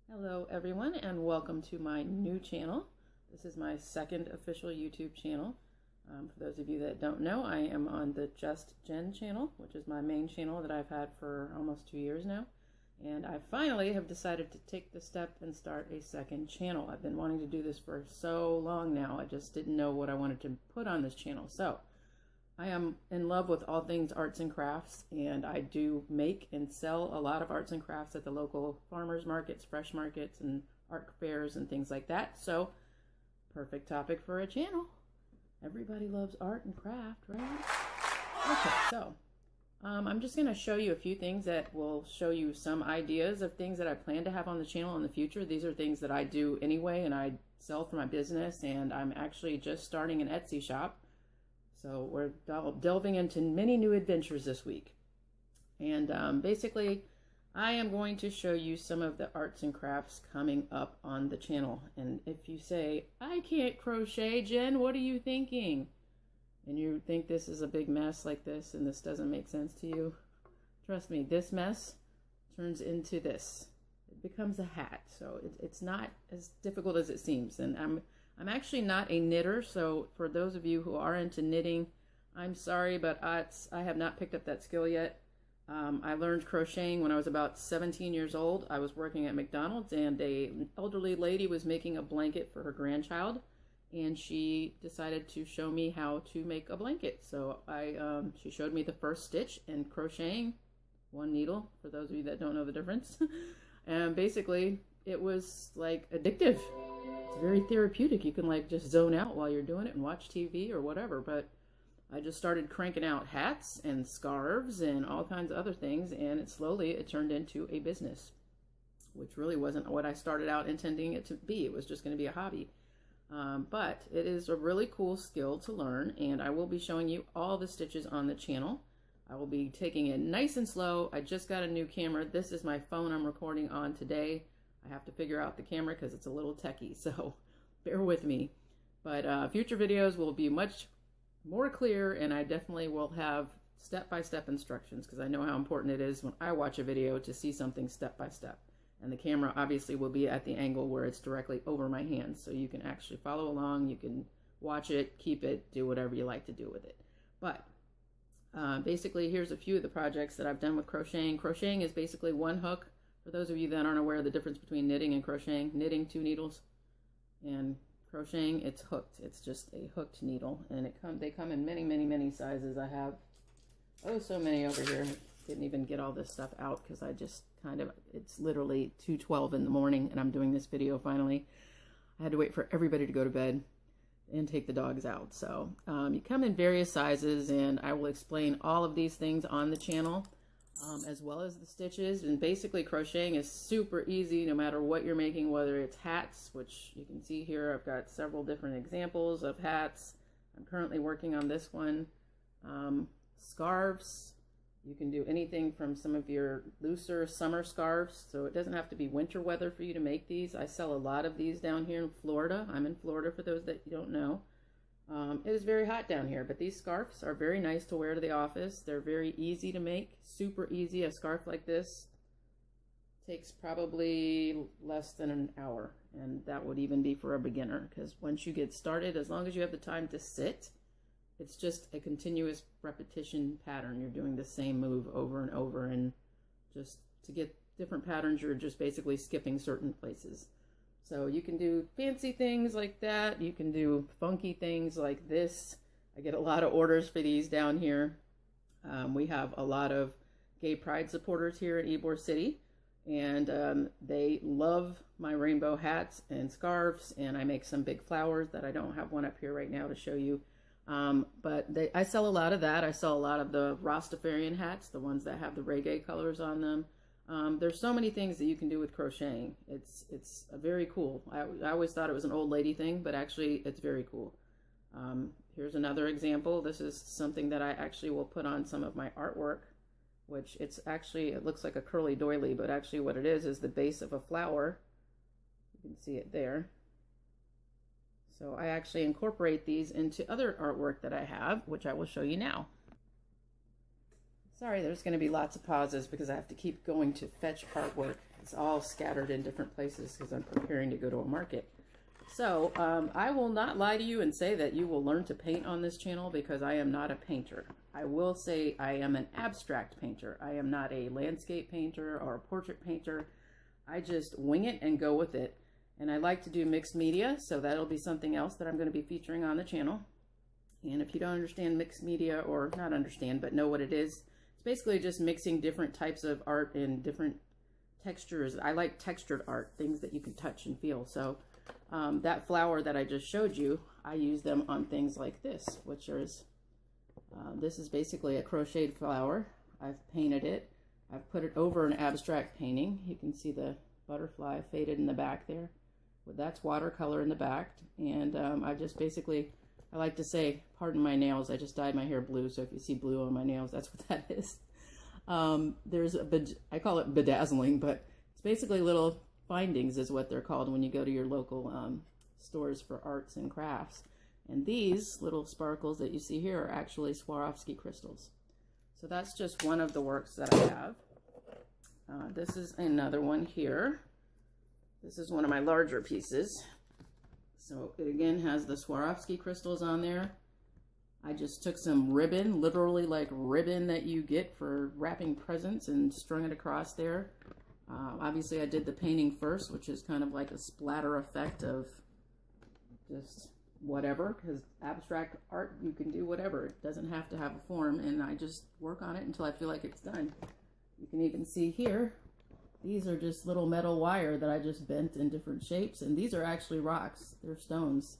Hello everyone, and welcome to my new channel. This is my second official YouTube channel. For those of you that don't know, I am on the Just Jen channel, which is my main channel that I've had for almost 2 years now. And I finally have decided to take the step and start a second channel. I've been wanting to do this for so long now. I just didn't know what I wanted to put on this channel. So I am in love with all things arts and crafts, and I do make and sell a lot of arts and crafts at the local farmers markets, fresh markets, and art fairs and things like that. So perfect topic for a channel. Everybody loves art and craft, right? Okay, so I'm just going to show you a few things that will show you some ideas of things that I plan to have on the channel in the future. These are things that I do anyway, and I sell for my business, and I'm actually just starting an Etsy shop. So we're delving into many new adventures this week. And basically, I am going to show you some of the arts and crafts coming up on the channel. And if you say, I can't crochet, Jen, what are you thinking? And you think this is a big mess like this and this doesn't make sense to you, trust me, this mess turns into this. It becomes a hat. So it's not as difficult as it seems. And I'm actually not a knitter, so for those of you who are into knitting, I'm sorry, but I have not picked up that skill yet. I learned crocheting when I was about 17 years old. I was working at McDonald's, and an elderly lady was making a blanket for her grandchild, and she decided to show me how to make a blanket. So she showed me the first stitch in crocheting, one needle, for those of you that don't know the difference. And basically, it was like addictive. It's very therapeutic. You can like just zone out while you're doing it and watch TV or whatever. But I just started cranking out hats and scarves and all kinds of other things, and it turned into a business, which really wasn't what I started out intending it to be. It was just going to be a hobby. But it is a really cool skill to learn, and I will be showing you all the stitches on the channel. I will be taking it nice and slow. I just got a new camera. This is my phone I'm recording on today. I have to figure out the camera because it's a little techie, so bear with me. But future videos will be much more clear, and I definitely will have step-by-step instructions because I know how important it is when I watch a video to see something step-by-step. And the camera obviously will be at the angle where it's directly over my hands, so you can actually follow along, you can watch it, keep it, do whatever you like to do with it. But basically, here's a few of the projects that I've done with crocheting. Crocheting is basically one hook. For those of you that aren't aware of the difference between knitting and crocheting, knitting 2 needles, and crocheting, it's hooked. It's just a hooked needle, and they come in many sizes. I have so many over here. I didn't even get all this stuff out because I just it's literally 2:12 in the morning, and I'm doing this video finally. I had to wait for everybody to go to bed and take the dogs out. So you come in various sizes, and I will explain all of these things on the channel. As well as the stitches. And basically crocheting is super easy no matter what you're making, whether it's hats, which you can see here. I've got several different examples of hats. I'm currently working on this one. Scarves, you can do anything from some of your looser summer scarves, so it doesn't have to be winter weather for you to make these. I sell a lot of these down here in Florida. I'm in Florida, for those that you don't know. It is very hot down here, but these scarves are very nice to wear to the office. They're very easy to make, super easy. A scarf like this takes probably less than an hour, and that would even be for a beginner, because once you get started, as long as you have the time to sit, it's just a continuous repetition pattern. You're doing the same move over and over, and just to get different patterns, you're just basically skipping certain places. So you can do fancy things like that. You can do funky things like this. I get a lot of orders for these down here. We have a lot of gay pride supporters here in Ybor City, and they love my rainbow hats and scarves, and I make some big flowers that I don't have one up here right now to show you. But I sell a lot of that. I sell a lot of the Rastafarian hats, the ones that have the reggae colors on them. There's so many things that you can do with crocheting. It's very cool. I always thought it was an old lady thing, but actually it's very cool. Here's another example. This is something that I actually will put on some of my artwork, which it looks like a curly doily, but actually what it is the base of a flower. You can see it there. So I actually incorporate these into other artwork that I have, which I will show you now. Sorry, there's going to be lots of pauses because I have to keep going to fetch artwork. It's all scattered in different places because I'm preparing to go to a market. So I will not lie to you and say that you will learn to paint on this channel because I am not a painter. I will say I am an abstract painter. I am not a landscape painter or a portrait painter. I just wing it and go with it. And I like to do mixed media, so that'll be something else that I'm going to be featuring on the channel. And if you don't understand mixed media, or not understand, but know what it is, it's basically just mixing different types of art in different textures. I like textured art, things that you can touch and feel. So that flower that I just showed you, I use them on things like this, which is, this is basically a crocheted flower. I've painted it. I've put it over an abstract painting. You can see the butterfly faded in the back there. Well, that's watercolor in the back. And I just basically, I like to say, pardon my nails, I just dyed my hair blue, so if you see blue on my nails, that's what that is. There's I call it bedazzling, but it's basically little findings is what they're called when you go to your local stores for arts and crafts. And these little sparkles that you see here are actually Swarovski crystals. So that's just one of the works that I have. This is another one here. This is one of my larger pieces. So it again has the Swarovski crystals on there. I just took some ribbon, literally like ribbon that you get for wrapping presents, and strung it across there. Obviously I did the painting first, which is kind of like a splatter effect of just whatever, because abstract art, you can do whatever. It doesn't have to have a form, and I just work on it until I feel like it's done. You can even see here, these are just little metal wire that I just bent in different shapes, and these are actually rocks. They're stones.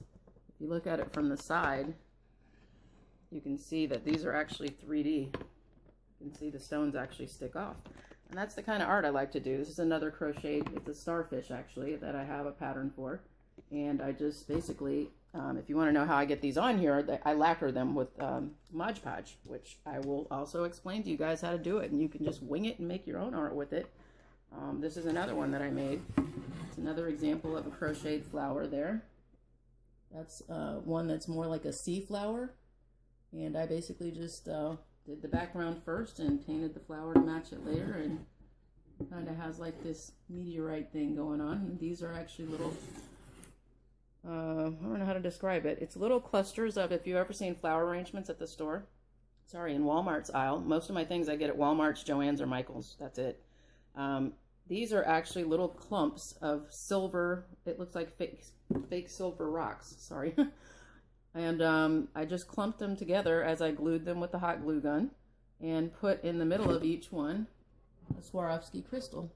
If you look at it from the side, you can see that these are actually 3D. You can see the stones actually stick off. And that's the kind of art I like to do. This is another crochet. It's a starfish, actually, that I have a pattern for. And I just basically, if you want to know how I get these on here, I lacquer them with Mod Podge, which I will also explain to you guys how to do it. And you can just wing it and make your own art with it. This is another one that I made. It's another example of a crocheted flower there. That's one that's more like a sea flower. And I basically just did the background first and painted the flower to match it later, and kind of has like this meteorite thing going on. And these are actually little, I don't know how to describe it. It's little clusters of, if you've ever seen flower arrangements at the store, sorry, in Walmart's aisle. Most of my things I get at Walmart's, Joann's, or Michael's. That's it. These are actually little clumps of silver. It looks like fake silver rocks. Sorry. And I just clumped them together as I glued them with the hot glue gun, and put in the middle of each one a Swarovski crystal.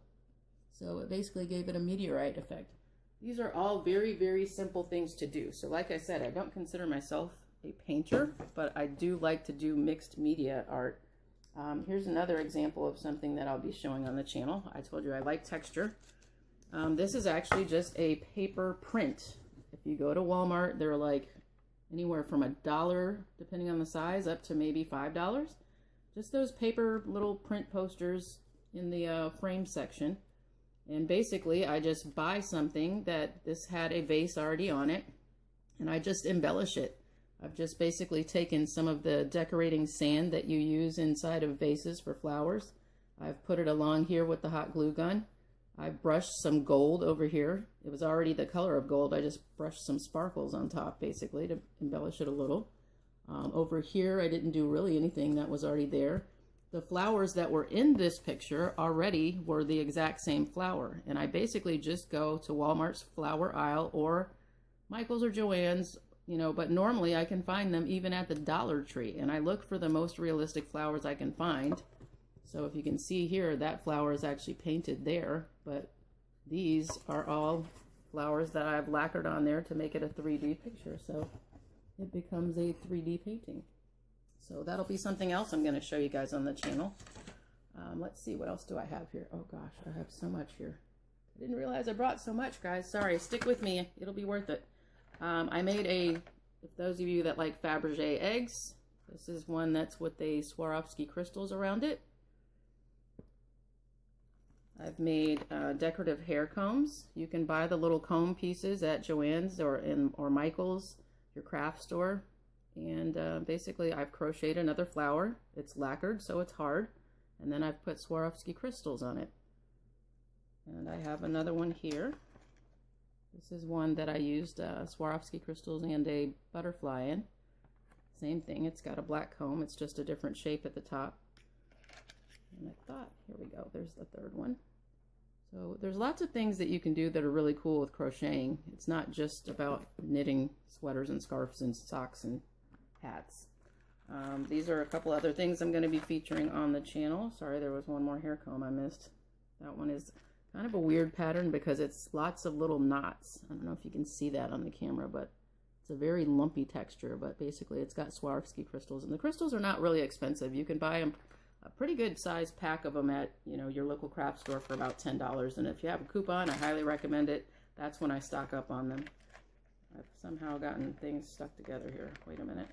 So it basically gave it a meteorite effect. These are all very, very simple things to do. So like I said, I don't consider myself a painter, but I do like to do mixed media art. Here's another example of something that I'll be showing on the channel. I told you I like texture. This is actually just a paper print. If you go to Walmart, they're like anywhere from $1, depending on the size, up to maybe $5. Just those paper little print posters in the frame section. And basically, I just buy something that this had a vase already on it, and I just embellish it. I've just basically taken some of the decorating sand that you use inside of vases for flowers. I've put it along here with the hot glue gun. I brushed some gold over here. It was already the color of gold. I just brushed some sparkles on top, basically, to embellish it a little. Over here, I didn't do really anything, that was already there. The flowers that were in this picture already were the exact same flower. And I basically just go to Walmart's flower aisle or Michael's or Joann's, you know, but normally I can find them even at the Dollar Tree. And I look for the most realistic flowers I can find. So if you can see here, that flower is actually painted there, but these are all flowers that I've lacquered on there to make it a 3D picture. So it becomes a 3D painting. So that'll be something else I'm going to show you guys on the channel. Let's see, what else do I have here? Oh gosh, I have so much here. I didn't realize I brought so much, guys. Sorry, stick with me. It'll be worth it. I made if those of you that like Fabergé eggs, this is one that's with the Swarovski crystals around it. I've made decorative hair combs. You can buy the little comb pieces at Joann's or Michael's, your craft store. And basically I've crocheted another flower. It's lacquered, so it's hard. And then I've put Swarovski crystals on it. And I have another one here. This is one that I used Swarovski crystals and a butterfly in. Same thing, it's got a black comb. It's just a different shape at the top. And I thought, here we go, there's the third one. So there's lots of things that you can do that are really cool with crocheting. It's not just about knitting sweaters and scarves and socks and hats. These are a couple other things I'm going to be featuring on the channel. Sorry, there was one more hair comb I missed. That one is kind of a weird pattern because it's lots of little knots. I don't know if you can see that on the camera, but it's a very lumpy texture. But basically it's got Swarovski crystals, and the crystals are not really expensive. You can buy them, a pretty good size pack of them at, you know, your local craft store for about $10. And if you have a coupon, I highly recommend it. That's when I stock up on them. I've somehow gotten things stuck together here. Wait a minute.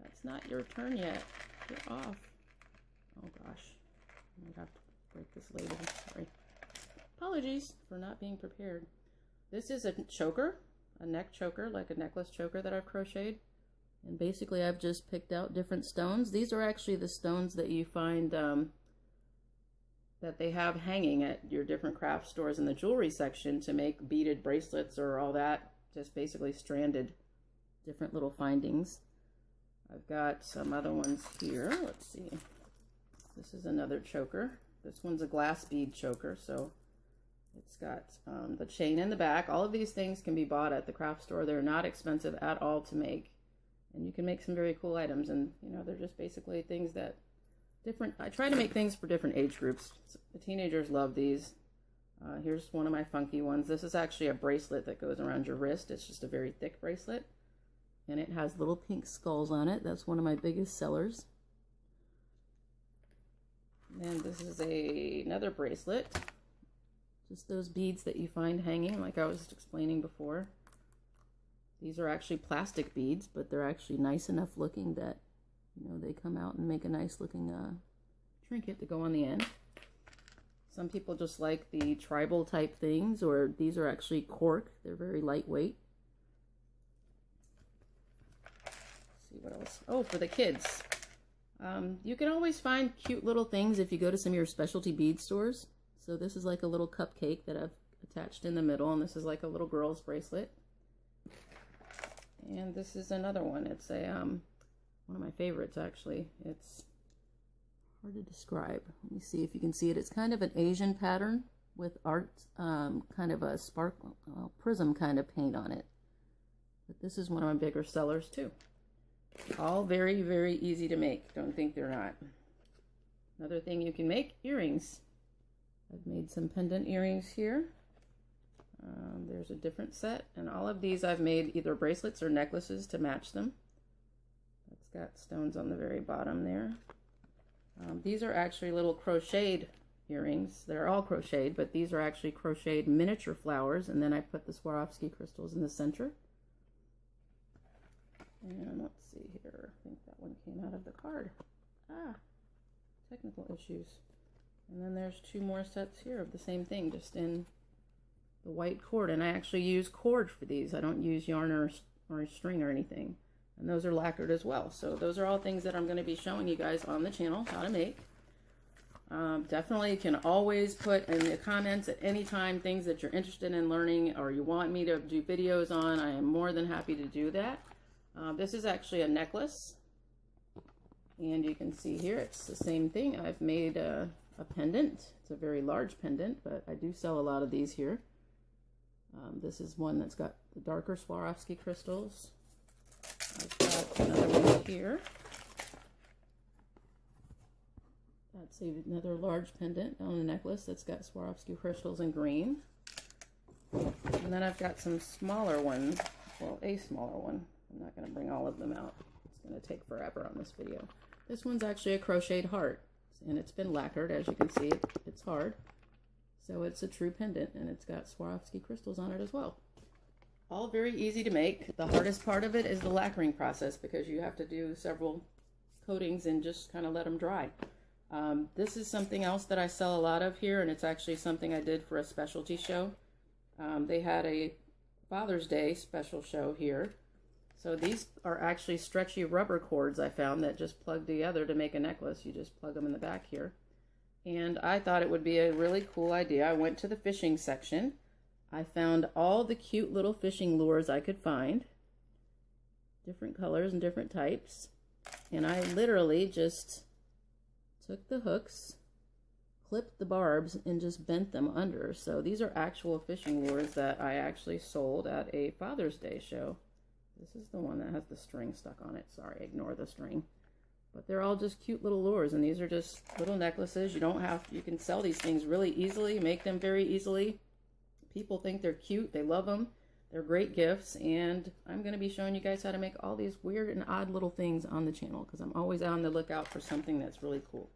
That's not your turn yet. Get off. Oh gosh. I might have to break this later. Sorry. Apologies for not being prepared. This is a choker, a neck choker, like a necklace choker that I've crocheted. And basically I've just picked out different stones. These are actually the stones that you find that they have hanging at your different craft stores in the jewelry section to make beaded bracelets or all that. Just basically stranded different little findings. I've got some other ones here. Let's see. This is another choker. This one's a glass bead choker, so it's got the chain in the back. All of these things can be bought at the craft store. They're not expensive at all to make. And you can make some very cool items, and you know, they're just basically things that I try to make things for different age groups. The teenagers love these. Here's one of my funky ones. This is actually a bracelet that goes around your wrist. It's just a very thick bracelet, and it has little pink skulls on it. That's one of my biggest sellers. And this is another bracelet. Just those beads that you find hanging, like I was explaining before. These are actually plastic beads, but they're actually nice enough looking that, you know, they come out and make a nice looking trinket to go on the end. Some people just like the tribal type things, or these are actually cork. They're very lightweight. Let's see what else. Oh, for the kids. You can always find cute little things if you go to some of your specialty bead stores. So this is like a little cupcake that I've attached in the middle, and this is like a little girl's bracelet. And this is another one. It's a one of my favorites, actually. It's hard to describe. Let me see if you can see it. It's kind of an Asian pattern with art, kind of a sparkle, prism kind of paint on it. But this is one of my bigger sellers too. All very, very easy to make. Don't think they're not. Another thing you can make, earrings. I've made some pendant earrings here. There's a different set, and all of these I've made either bracelets or necklaces to match them. That's got stones on the very bottom there. These are actually little crocheted earrings. They're all crocheted, but these are actually crocheted miniature flowers, and then I put the Swarovski crystals in the center. And let's see here. I think that one came out of the card. Technical issues. And then there's two more sets here of the same thing, just in the white cord. And I actually use cord for these. I don't use yarn or string or anything. And those are lacquered as well. So those are all things that I'm going to be showing you guys on the channel how to make. Definitely you can always put in the comments at any time things that you're interested in learning or you want me to do videos on. I am more than happy to do that. This is actually a necklace. And you can see here it's the same thing. I've made a pendant. It's a very large pendant, but I do sell a lot of these here. This is one that's got the darker Swarovski crystals. I've got another one here. That's another large pendant on a necklace that's got Swarovski crystals in green. And then I've got some smaller ones. Well, a smaller one. I'm not going to bring all of them out. It's going to take forever on this video. This one's actually a crocheted heart. And it's been lacquered, as you can see. It's hard. So it's a true pendant, and it's got Swarovski crystals on it as well. All very easy to make. The hardest part of it is the lacquering process because you have to do several coatings and just kind of let them dry. This is something else that I sell a lot of here, and it's actually something I did for a specialty show. They had a Father's Day special show here. So these are actually stretchy rubber cords I found that just plug together to make a necklace. You just plug them in the back here. And I thought it would be a really cool idea. I went to the fishing section. I found all the cute little fishing lures I could find. Different colors and different types. And I literally just took the hooks, clipped the barbs, and just bent them under. So these are actual fishing lures that I actually sold at a Father's Day show. This is the one that has the string stuck on it. Sorry, ignore the string. But they're all just cute little lures, and these are just little necklaces. You can sell these things really easily, make them very easily. People think they're cute, they love them. They're great gifts, and I'm going to be showing you guys how to make all these weird and odd little things on the channel, because I'm always on the lookout for something that's really cool.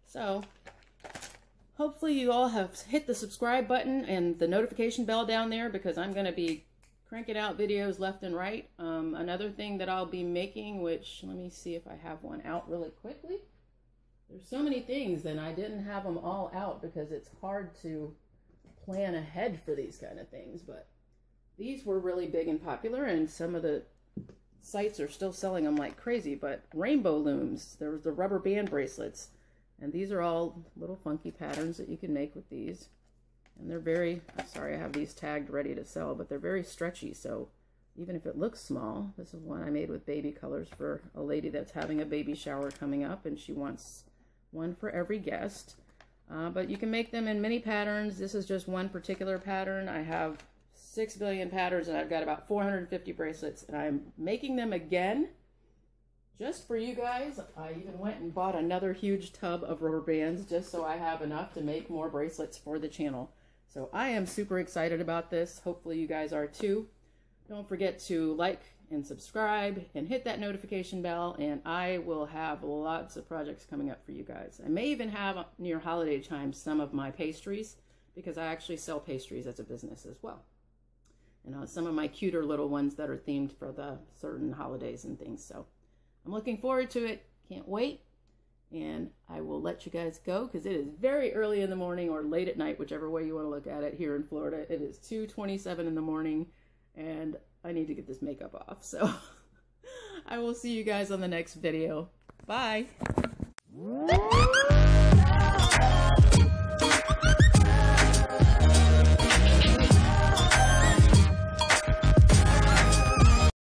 So, hopefully you all have hit the subscribe button and the notification bell down there, because I'm going to be cranking out videos left and right. Another thing that I'll be making, which, let me see if I have one out really quickly. There's so many things, and I didn't have them all out because it's hard to plan ahead for these kind of things, but these were really big and popular, and some of the sites are still selling them like crazy. But rainbow looms, there was the rubber band bracelets, and these are all little funky patterns that you can make with these. And they're very, sorry, I have these tagged ready to sell, but they're very stretchy, so even if it looks small, this is one I made with baby colors for a lady that's having a baby shower coming up, and she wants one for every guest. But you can make them in many patterns. This is just one particular pattern. I have 6 billion patterns, and I've got about 450 bracelets, and I'm making them again just for you guys. I even went and bought another huge tub of rubber bands just so I have enough to make more bracelets for the channel. So I am super excited about this. Hopefully you guys are too. Don't forget to like and subscribe and hit that notification bell, and I will have lots of projects coming up for you guys. I may even have near holiday time some of my pastries, because I actually sell pastries as a business as well. And some of my cuter little ones that are themed for the certain holidays and things. So I'm looking forward to it. Can't wait. And I will let you guys go because it is very early in the morning, or late at night, whichever way you want to look at it here in Florida. It is 2:27 in the morning, and I need to get this makeup off. So I will see you guys on the next video. Bye.